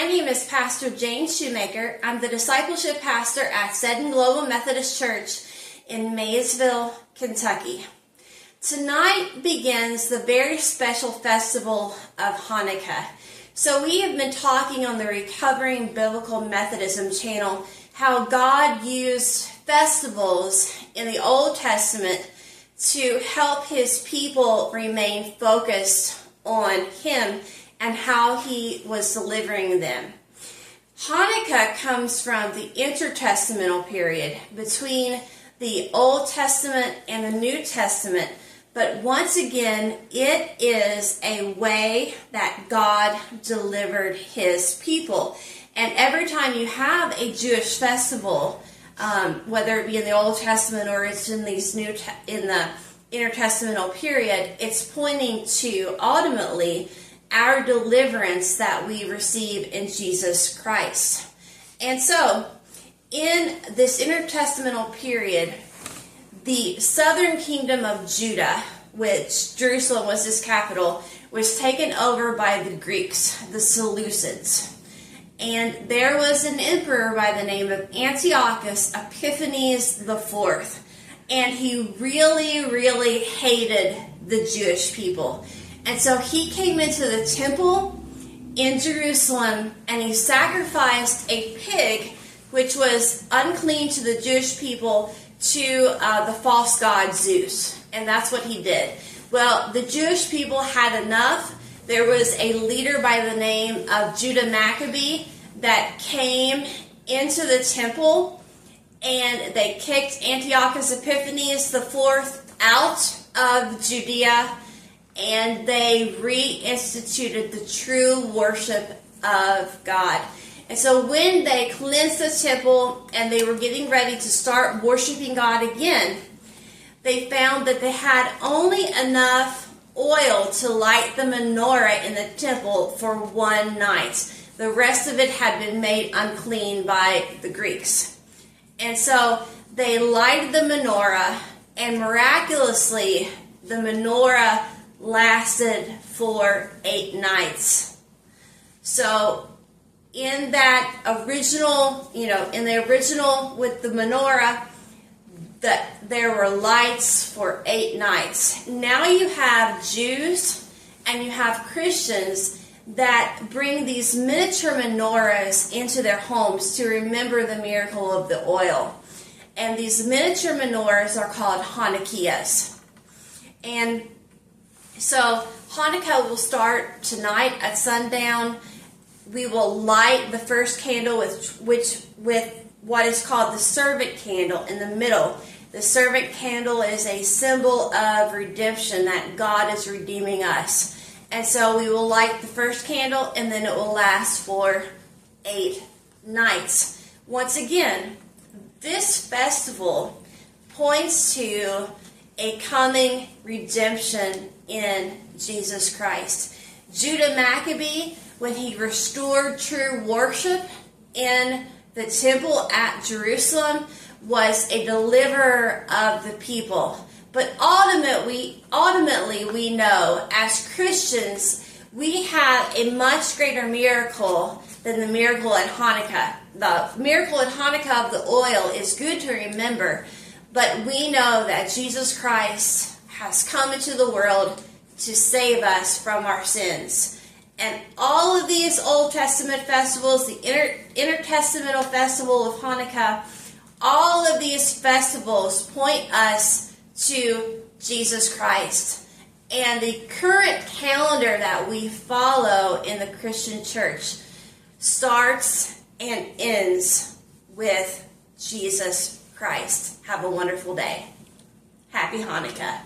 My name is Pastor Jane Shoemaker. I'm the discipleship pastor at Seddon Global Methodist Church in Maysville, Kentucky. Tonight begins the very special festival of Hanukkah. So we have been talking on the Recovering Biblical Methodism channel how God used festivals in the Old Testament to help his people remain focused on him and how he was delivering them. Hanukkah comes from the intertestamental period between the Old Testament and the New Testament, but once again, it is a way that God delivered his people. And every time you have a Jewish festival, whether it be in the Old Testament or it's in these in the intertestamental period, it's pointing to ultimately our deliverance that we receive in Jesus Christ. And so, in this intertestamental period, the southern kingdom of Judah, which Jerusalem was its capital, was taken over by the Greeks, the Seleucids. And there was an emperor by the name of Antiochus Epiphanes IV. And he really hated the Jewish people. And so he came into the temple in Jerusalem and he sacrificed a pig, which was unclean to the Jewish people, to the false god Zeus. And that's what he did. Well, the Jewish people had enough. There was a leader by the name of Judah Maccabee that came into the temple, and they kicked Antiochus Epiphanes IV out of Judea, and they reinstituted the true worship of God. And so when they cleansed the temple and they were getting ready to start worshiping God again, they found that they had only enough oil to light the menorah in the temple for one night. The rest of it had been made unclean by the Greeks. And so they lighted the menorah, and miraculously the menorah lasted for 8 nights. So in that original, in the original with the menorah, there were lights for 8 nights. Now you have Jews and you have Christians that bring these miniature menorahs into their homes to remember the miracle of the oil. And these miniature menorahs are called Hanukkahs. And so Hanukkah will start tonight at sundown. We will light the first candle with what is called the servant candle in the middle. The servant candle is a symbol of redemption, that God is redeeming us. And so we will light the first candle, and then it will last for 8 nights. Once again, this festival points to a coming redemption in Jesus Christ. Judah Maccabee, when he restored true worship in the temple at Jerusalem, was a deliverer of the people. But ultimately, we know as Christians, we have a much greater miracle than the miracle at Hanukkah. The miracle at Hanukkah of the oil is good to remember, but we know that Jesus Christ has come into the world to save us from our sins. And all of these Old Testament festivals, the Intertestamental Festival of Hanukkah, all of these festivals point us to Jesus Christ. And the current calendar that we follow in the Christian church starts and ends with Jesus Christ. Have a wonderful day. Happy Hanukkah.